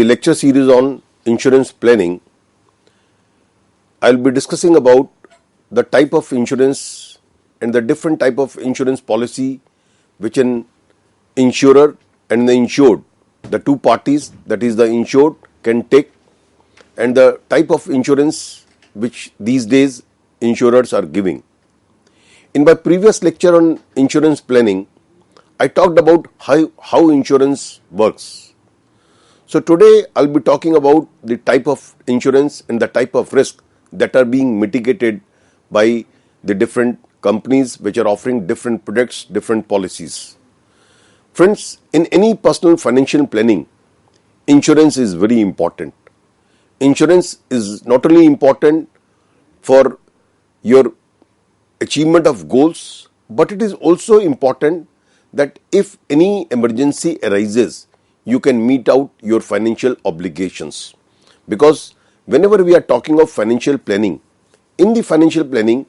the lecture series on insurance planning, I'll be discussing about the type of insurance and the different type of insurance policy which an insurer and the insured, the two parties, that is the insured, can take, and the type of insurance which these days insurers are giving. In my previous lecture on insurance planning, I talked about how insurance works. So today I'll be talking about the type of insurance and the type of risk that are being mitigated by the different companies which are offering different products, different policies. Friends, in any personal financial planning, insurance is very important. Insurance is not only important for your achievement of goals, but it is also important that if any emergency arises, you can meet out your financial obligations. Because whenever we are talking of financial planning, in the financial planning,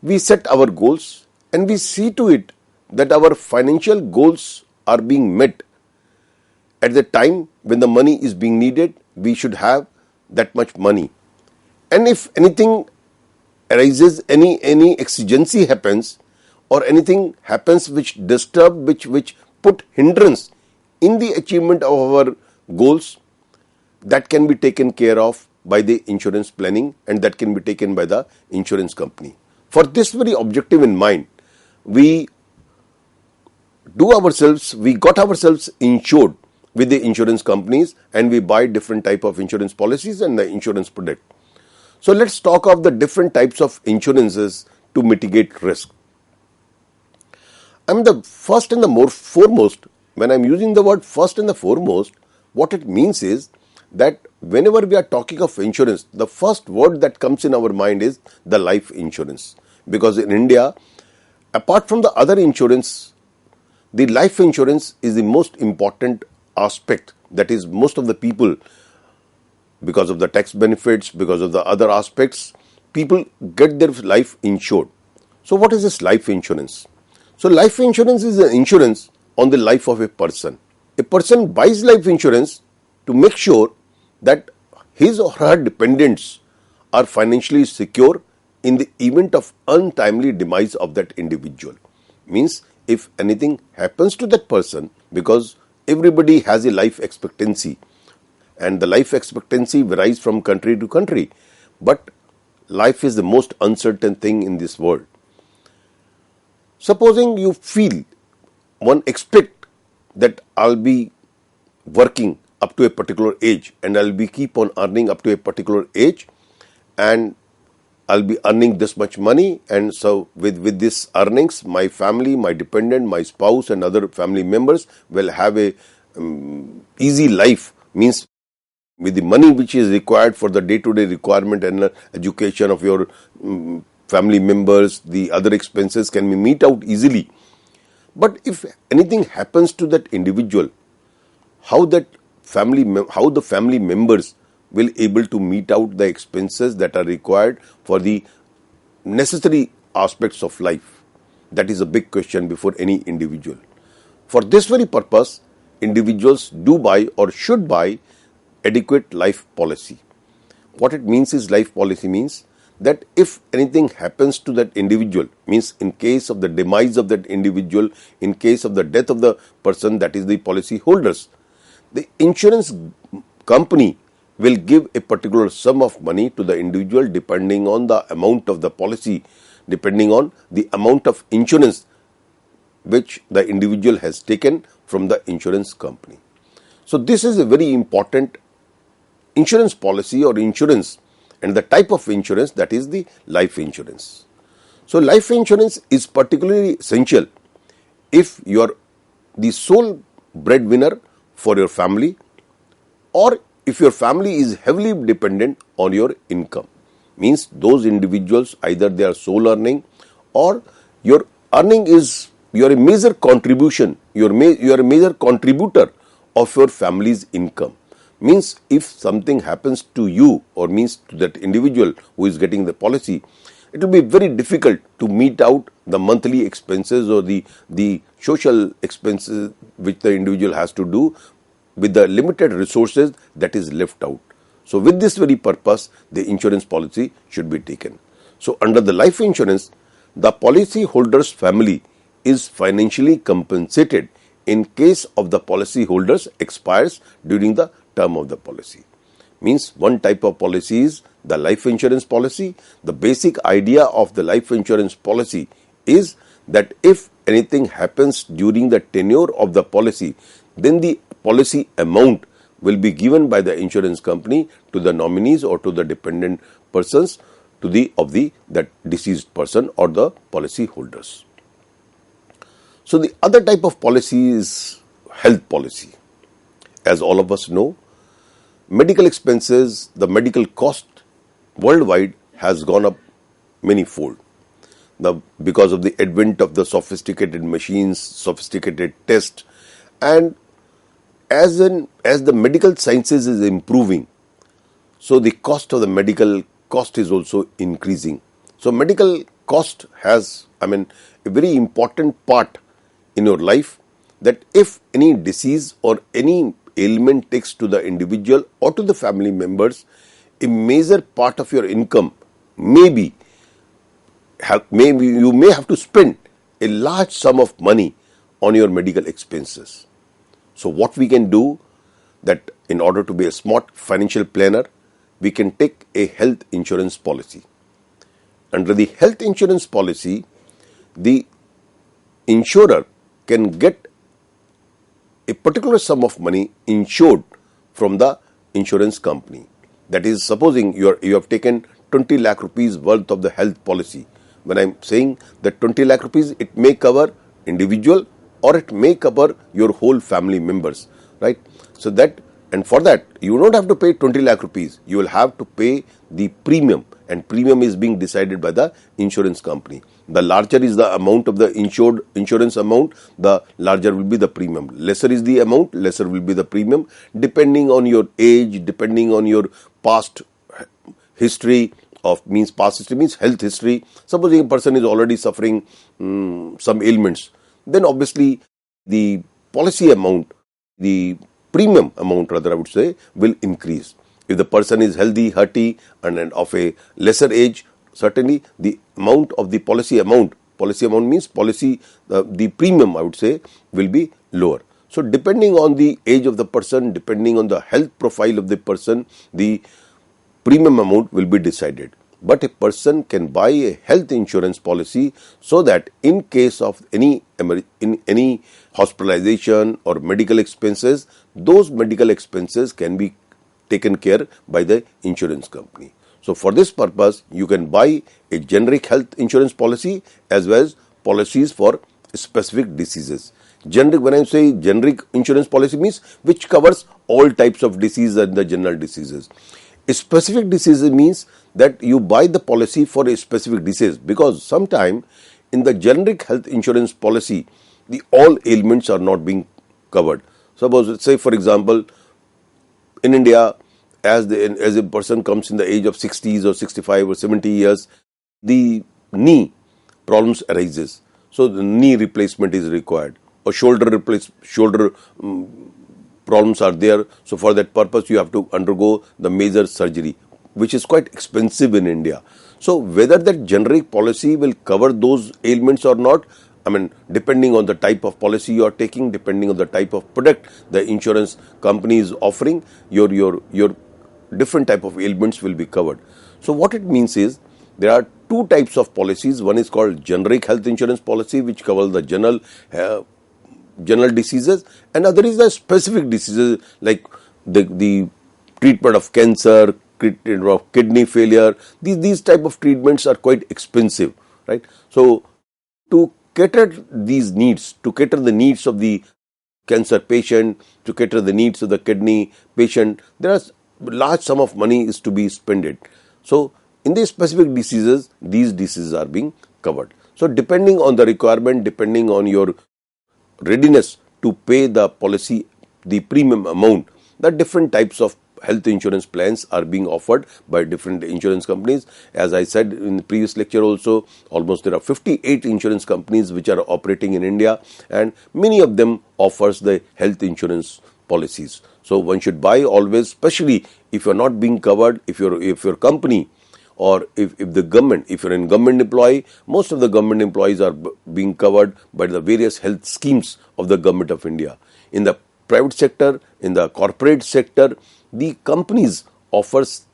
we set our goals and we see to it that our financial goals are being met. At the time when the money is being needed, we should have that much money. And if anything arises, any exigency happens, or anything happens which disturb, which put hindrance in the achievement of our goals, that can be taken care of by the insurance planning, and that can be taken by the insurance company. For this very objective in mind, we got ourselves insured with the insurance companies, and we buy different type of insurance policies and the insurance product. So let's talk of the different types of insurances to mitigate risk. The first and the foremost, when I'm using the word first and the foremost, what it means is that whenever we are talking of insurance, the first word that comes in our mind is the life insurance. Because in India, apart from the other insurance, the life insurance is the most important aspect. That is, most of the people, because of the tax benefits, because of the other aspects, people get their life insured. So what is this life insurance? So life insurance is an insurance on the life of a person. A person buys life insurance to make sure that his or her dependents are financially secure in the event of untimely demise of that individual. Means if anything happens to that person, because everybody has a life expectancy, and the life expectancy varies from country to country, but life is the most uncertain thing in this world. Supposing you feel, one expect that I'll be working up to a particular age and I'll be keep on earning up to a particular age, and I'll be earning this much money, and so with this earnings, my family, my dependent, my spouse and other family members will have a easy life. Means with the money which is required for the day-to-day requirement and education of your family members, the other expenses can be meet out easily. But if anything happens to that individual, how the family members will able to meet out the expenses that are required for the necessary aspects of life? That is a big question before any individual. For this very purpose, individuals do buy or should buy adequate life policy. What it means is, life policy means that if anything happens to that individual, means in case of the demise of that individual, in case of the death of the person, that is the policy holders, the insurance company will give a particular sum of money to the individual depending on the amount of the policy, depending on the amount of insurance which the individual has taken from the insurance company. So this is a very important insurance policy or insurance, and the type of insurance, that is the life insurance. So life insurance is particularly essential if you are the sole breadwinner for your family, or if your family is heavily dependent on your income. Means those individuals, either they are sole earning, or your earning is, you are a major contribution, you are a major contributor of your family's income. Means if something happens to you, or means to that individual who is getting the policy, it will be very difficult to meet out the monthly expenses or the social expenses which the individual has to do with the limited resources that is left out. So with this very purpose, the insurance policy should be taken. So under the life insurance, the policy holder's family is financially compensated in case of the policy holders expires during the term of the policy. Means one type of policy is the life insurance policy. The basic idea of the life insurance policy is that if anything happens during the tenure of the policy, then the policy amount will be given by the insurance company to the nominees or to the dependent persons to that deceased person or the policy holders. So the other type of policy is health policy. As all of us know, medical expenses, the medical cost worldwide has gone up many-fold. Because of the advent of the sophisticated machines, sophisticated tests, and as the medical sciences is improving, so the cost of the medical cost is also increasing. So medical cost has, a very important part in your life, that if any disease or any ailment takes to the individual or to the family members, a major part of your income maybe you may have to spend a large sum of money on your medical expenses. So what we can do, that in order to be a smart financial planner, we can take a health insurance policy. Under the health insurance policy, the insurer can get a particular sum of money insured from the insurance company. That is, supposing you have taken 20 lakh rupees worth of the health policy. When I am saying that 20 lakh rupees, it may cover individual or it may cover your whole family members, right? So that, and for that, you don't have to pay 20 lakh rupees. You will have to pay the premium, and premium is being decided by the insurance company. The larger is the amount of the insurance amount, the larger will be the premium. Lesser is the amount, lesser will be the premium, depending on your age, depending on your past history. Past history means health history. Supposing a person is already suffering some ailments, then obviously the policy amount, the premium amount rather I would say, will increase. If the person is healthy, hearty and of a lesser age, certainly the amount of the policy amount means the premium I would say will be lower. So depending on the age of the person, depending on the health profile of the person, the premium amount will be decided. But a person can buy a health insurance policy so that in case of any hospitalization or medical expenses, those medical expenses can be taken care by the insurance company. So for this purpose, you can buy a generic health insurance policy as well as policies for specific diseases. Generic, when I say generic insurance policy, means which covers all types of diseases and the general diseases. A specific disease means that you buy the policy for a specific disease, because sometime in the generic health insurance policy, the all ailments are not being covered. Suppose, say for example, in India, as a person comes in the age of 60s or 65 or 70 years, the knee problems arises. So the knee replacement is required, or shoulder problems are there. So for that purpose, you have to undergo the major surgery, which is quite expensive in India. So whether that generic policy will cover those ailments or not, depending on the type of policy you are taking, depending on the type of product the insurance company is offering, your different type of ailments will be covered. So what it means is, there are two types of policies. One is called generic health insurance policy, which covers the general diseases, and other is the specific diseases like the treatment of cancer, treatment of kidney failure. These type of treatments are quite expensive, right? So to cater these needs, to cater the needs of the cancer patient, to cater the needs of the kidney patient, there are large sum of money is to be spent. So in these specific diseases, these diseases are being covered. So depending on the requirement, depending on your readiness to pay the policy, the premium amount, the different types of health insurance plans are being offered by different insurance companies. As I said in the previous lecture also, almost there are 58 insurance companies which are operating in India, and many of them offers the health insurance policies. So one should buy always, especially if you're not being covered, if your company or if the government, if you're in government employee, most of the government employees are being covered by the various health schemes of the government of India. In the private sector, in the corporate sector, the companies offers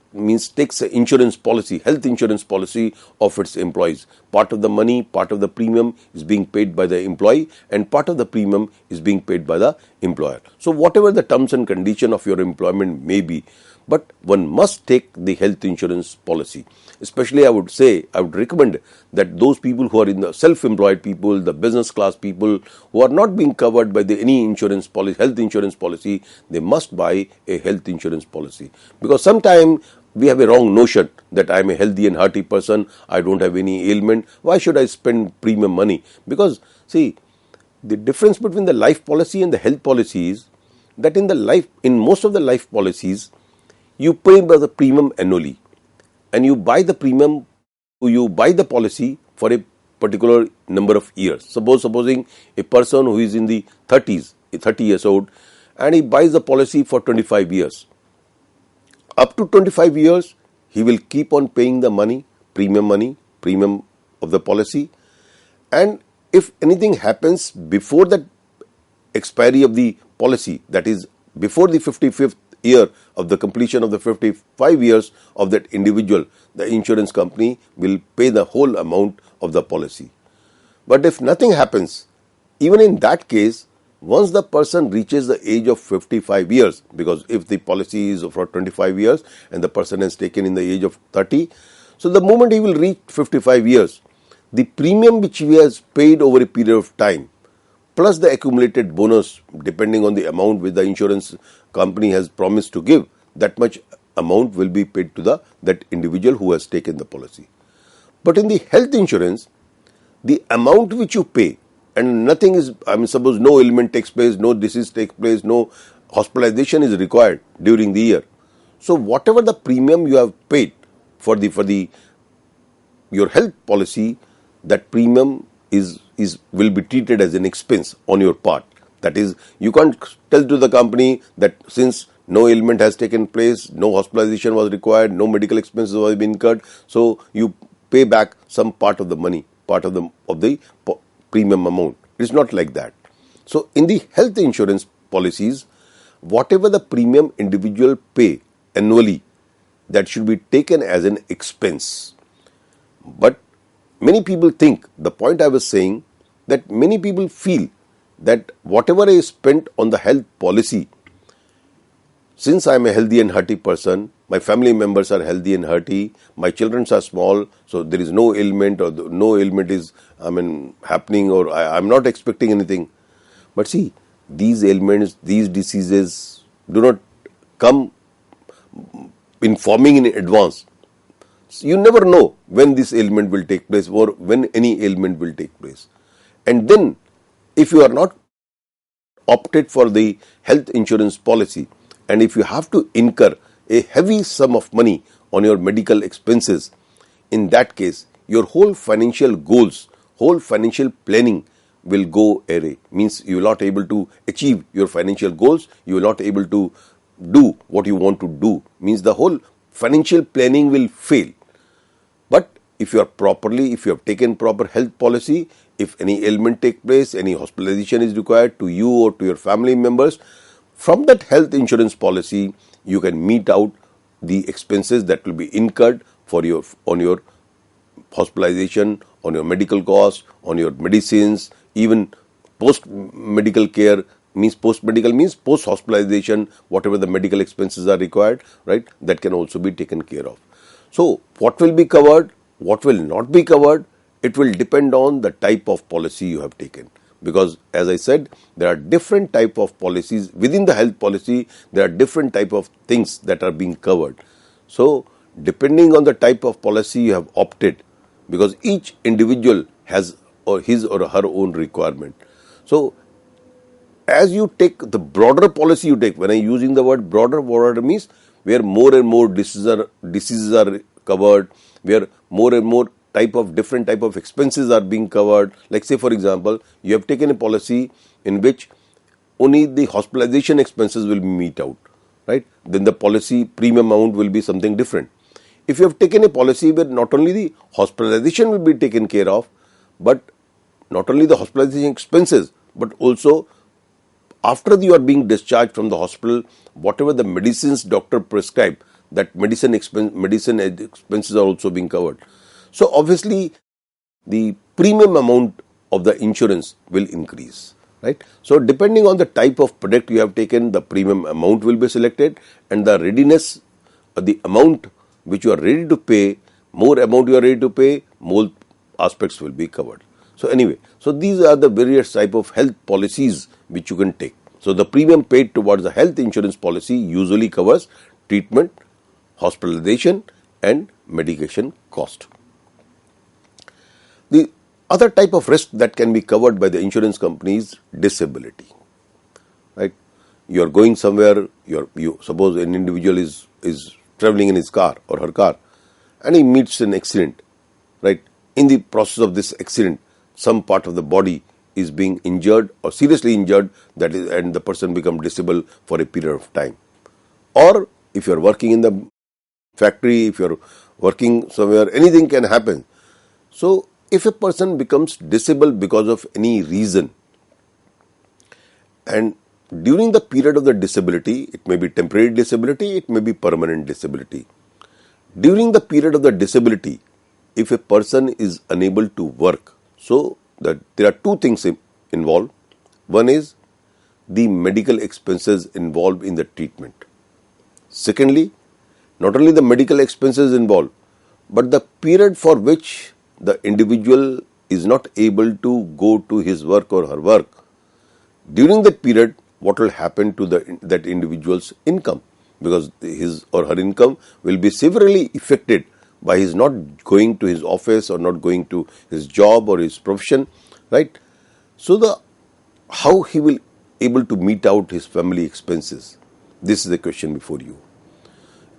takes an insurance policy, health insurance policy of its employees. Part of the money, part of the premium is being paid by the employee and part of the premium is being paid by the employer. So whatever the terms and condition of your employment may be, but one must take the health insurance policy. Especially I would recommend that those people who are in the self-employed people, the business class people who are not being covered by any insurance policy, health insurance policy, they must buy a health insurance policy. Because sometimes we have a wrong notion that I am a healthy and hearty person, I don't have any ailment, why should I spend premium money? Because see, the difference between the life policy and the health policy is that in most of the life policies, you pay by the premium annually and you buy the policy for a particular number of years. Supposing a person who is in the 30s, 30 years old, and he buys the policy for 25 years. Up to 25 years, he will keep on paying the premium of the policy. And if anything happens before the expiry of the policy, that is before the 55th year of the completion of the 55 years of that individual, the insurance company will pay the whole amount of the policy. But if nothing happens, even in that case, once the person reaches the age of 55 years, because if the policy is for 25 years and the person has taken in the age of 30, so the moment he will reach 55 years, the premium which he has paid over a period of time, plus the accumulated bonus, depending on the amount which the insurance company has promised to give, that much amount will be paid to that individual who has taken the policy. But in the health insurance, the amount which you pay, and nothing is, suppose no ailment takes place, no disease takes place, no hospitalization is required during the year. So whatever the premium you have paid for your health policy, that premium will be treated as an expense on your part. That is, you can't tell to the company that since no ailment has taken place, no hospitalization was required, no medical expenses have been incurred, so you pay back some part of the money, part of the premium amount. It's not like that. So in the health insurance policies, whatever the premium individual pay annually, that should be taken as an expense. But many people think, the point I was saying, that many people feel that whatever I spent on the health policy, since I am a healthy and hearty person, my family members are healthy and hearty, my children are small, so there is no ailment or no ailment is happening, or I am not expecting anything. But see, these ailments, these diseases do not come informing in advance. So you never know when this ailment will take place or when any ailment will take place. And then if you are not opted for the health insurance policy, and if you have to incur a heavy sum of money on your medical expenses, in that case, your whole financial goals, whole financial planning will go awry. Means you will not able to achieve your financial goals, you will not able to do what you want to do. Means the whole financial planning will fail. But if you have taken proper health policy, if any ailment take place, any hospitalization is required to you or to your family members, from that health insurance policy, you can meet out the expenses that will be incurred on your hospitalization, on your medical costs, on your medicines, even post-medical care, post-medical means post-hospitalization, whatever the medical expenses are required, right, that can also be taken care of. So what will be covered, what will not be covered, it will depend on the type of policy you have taken. Because as I said, there are different type of policies within the health policy. There are different type of things that are being covered. So depending on the type of policy you have opted, because each individual has his or her own requirement. So as you take the broader policy you take, when I'm using the word broader means where more and more diseases are covered, where more and more different type of expenses are being covered. Like say for example, you have taken a policy in which only the hospitalization expenses will be met out. right? Then the policy premium amount will be something different. If you have taken a policy where not only the hospitalization will be taken care of, but not only the hospitalization expenses, but also after you are being discharged from the hospital, whatever the medicines doctor prescribed, that medicine expenses are also being covered. So obviously, the premium amount of the insurance will increase, right? So depending on the type of product you have taken, the premium amount will be selected, and the readiness, the amount which you are ready to pay, more amount you are ready to pay, more aspects will be covered. So anyway, so these are the various type of health policies which you can take. So the premium paid towards the health insurance policy usually covers treatment, hospitalization and medication cost. The other type of risk that can be covered by the insurance company is disability, right? You are going somewhere, you suppose an individual is traveling in his car or her car, and he meets an accident, right? In the process of this accident, some part of the body is being injured or seriously injured, that is, and the person becomes disabled for a period of time. Or if you are working in the factory, if you are working somewhere, anything can happen. So if a person becomes disabled because of any reason, and during the period of the disability, it may be temporary disability, it may be permanent disability. During the period of the disability, if a person is unable to work, so that there are two things involved. One is the medical expenses involved in the treatment. Secondly, not only the medical expenses involved, but the period for which the individual is not able to go to his work or her work. During that period, what will happen to that individual's income? Because his or her income will be severely affected by his not going to his office or not going to his job or his profession, right? So how he will able to meet out his family expenses? This is the question before you.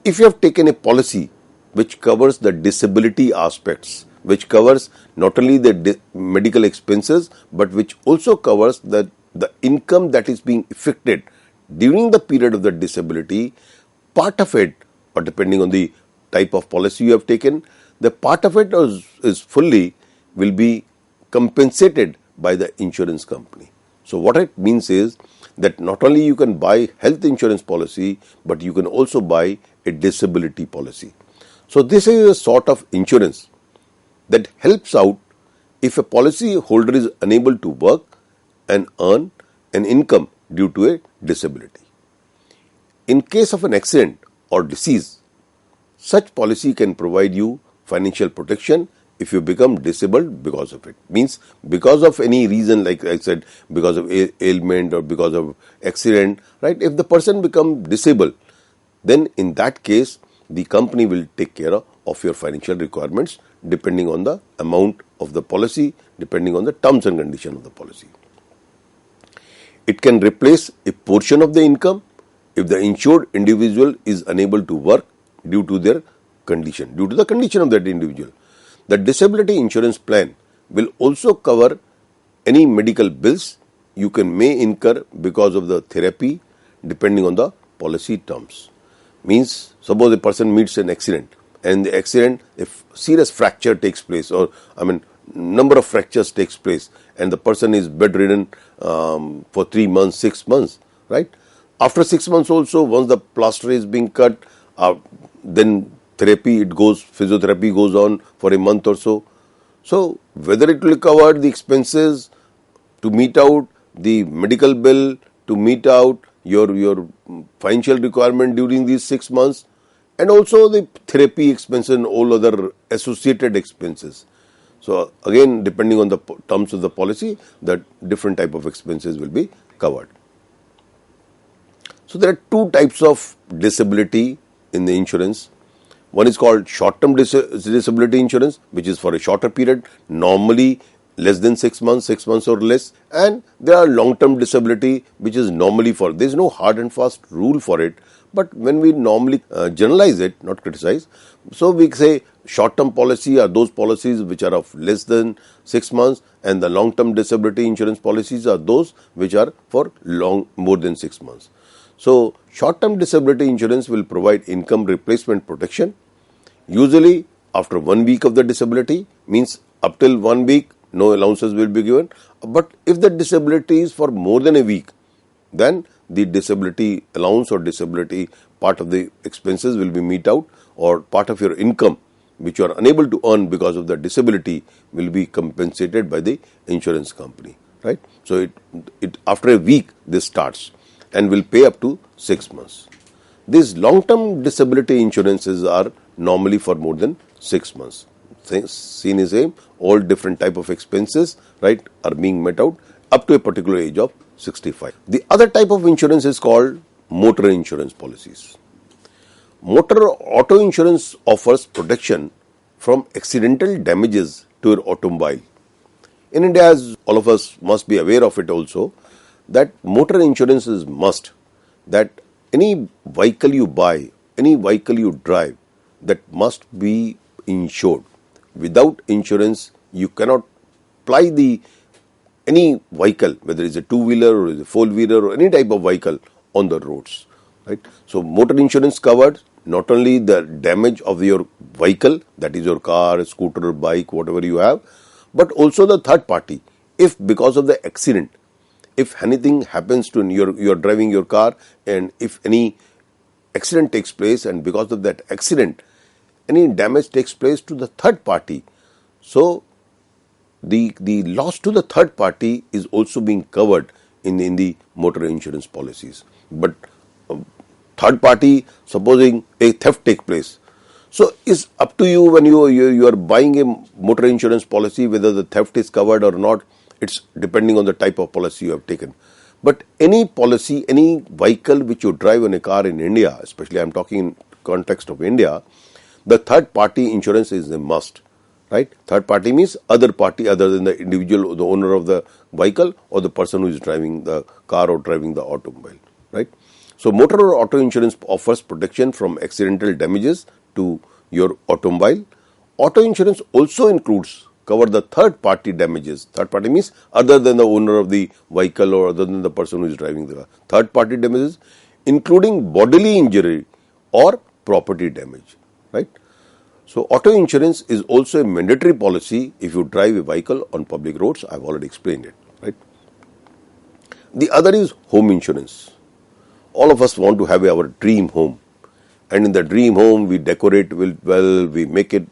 If you have taken a policy which covers the disability aspects, which covers not only the medical expenses, but which also covers the income that is being affected during the period of the disability, part of it, or depending on the type of policy you have taken, the part of it is fully will be compensated by the insurance company. So what it means is that not only you can buy health insurance policy, but you can also buy a disability policy. So this is a sort of insurance that helps out if a policy holder is unable to work and earn an income due to a disability. In case of an accident or disease, such policy can provide you financial protection if you become disabled because of it. Means because of any reason, like I said, because of ailment or because of accident, right? If the person becomes disabled, then in that case, the company will take care of your financial requirements depending on the amount of the policy, depending on the terms and conditions of the policy. It can replace a portion of the income if the insured individual is unable to work due to their condition, due to the condition of that individual. The disability insurance plan will also cover any medical bills you may incur because of the therapy depending on the policy terms. Means suppose a person meets an accident, and the accident, if serious fracture takes place, or number of fractures takes place, and the person is bedridden for 3 months, 6 months, right? After 6 months also, once the plaster is being cut, then physiotherapy goes on for a month or so. So whether it will cover the expenses to meet out the medical bill, to meet out your financial requirement during these 6 months, and also the therapy expenses and all other associated expenses. So again, depending on the terms of the policy, that different type of expenses will be covered. So there are two types of disability in the insurance. One is called short-term disability insurance, which is for a shorter period, normally less than 6 months, 6 months or less. And there are long-term disability, which is normally there is no hard and fast rule for it. But when we normally generalize it, not criticize, so we say short-term policy are those policies which are of less than 6 months, and the long-term disability insurance policies are those which are for more than 6 months. So short-term disability insurance will provide income replacement protection. Usually after 1 week of the disability, means up till 1 week no allowances will be given. But if the disability is for more than a week, then the disability allowance or disability part of the expenses will be met out, or part of your income which you are unable to earn because of the disability will be compensated by the insurance company, right? So it after a week this starts and will pay up to 6 months. These long-term disability insurances are normally for more than 6 months. Seen is same, all different type of expenses, right, are being met out up to a particular age of 65. The other type of insurance is called motor insurance policies. Motor auto insurance offers protection from accidental damages to your automobile. In India, as all of us must be aware of it also, that motor insurance is must. That any vehicle you buy, any vehicle you drive, that must be insured. Without insurance, you cannot ply any vehicle, whether it's a two-wheeler or a four-wheeler or any type of vehicle on the roads, right? So motor insurance covers not only the damage of your vehicle, that is your car, scooter, bike, whatever you have, but also the third party. If because of the accident, if anything happens to you're driving your car, and if any accident takes place, and because of that accident any damage takes place to the third party, so the loss to the third party is also being covered in the motor insurance policies. But third party, supposing a theft take place, so it's up to you when you are buying a motor insurance policy whether the theft is covered or not. It's depending on the type of policy you have taken. But any policy, any vehicle which you drive in a car in India, especially I'm talking in context of India, the third party insurance is a must, right? Third party means other party other than the individual, the owner of the vehicle or the person who is driving the car or driving the automobile, right? So motor or auto insurance offers protection from accidental damages to your automobile. Auto insurance also includes cover the third party damages. Third party means other than the owner of the vehicle or other than the person who is driving the car. Third party damages including bodily injury or property damage, right? So auto insurance is also a mandatory policy if you drive a vehicle on public roads. I've already explained it, right? The other is home insurance. All of us want to have our dream home, and in the dream home we decorate well, we make it,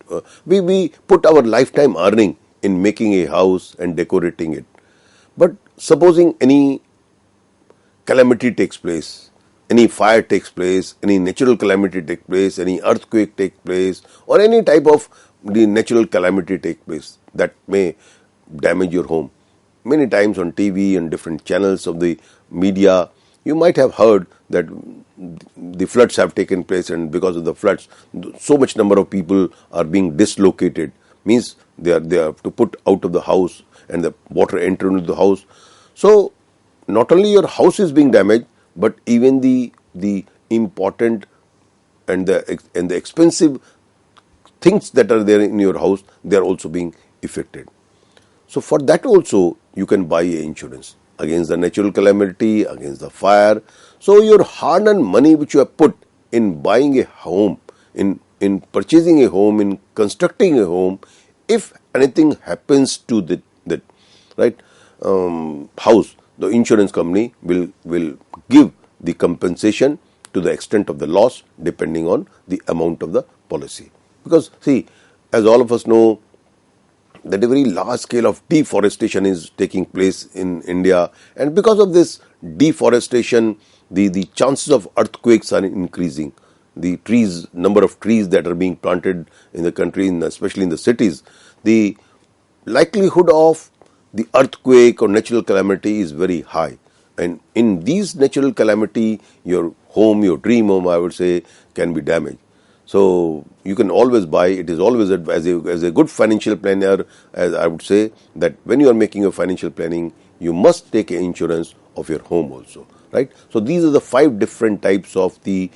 we put our lifetime earning in making a house and decorating it. But supposing any calamity takes place, any fire takes place, any natural calamity takes place, any earthquake takes place, or any type of the natural calamity takes place that may damage your home. Many times on TV and different channels of the media, you might have heard that the floods have taken place, and because of the floods, so much number of people are being dislocated. Means they have to put out of the house, and the water enter into the house. So not only your house is being damaged, but even the important and the expensive things that are there in your house, they are also being affected. So for that also you can buy a insurance against the natural calamity, against the fire. So your hard-earned money which you have put in buying a home, in purchasing a home, in constructing a home, if anything happens to the right house, the insurance company will give the compensation to the extent of the loss depending on the amount of the policy. Because see, as all of us know, that a very large scale of deforestation is taking place in India, and because of this deforestation, the chances of earthquakes are increasing. The number of trees that are being planted in the country, especially in the cities, the likelihood of the earthquake or natural calamity is very high. And in these natural calamity, your home, your dream home, I would say, can be damaged. So you can always buy. It is always as a good financial planner, as I would say, that when you are making a financial planning, you must take an insurance of your home also, right? So these are the 5 different types of the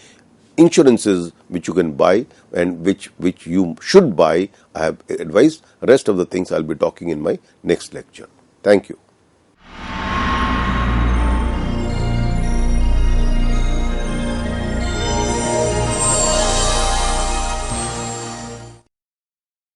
insurances which you can buy and which you should buy. I have advised. Rest of the things I'll be talking in my next lecture. Thank you.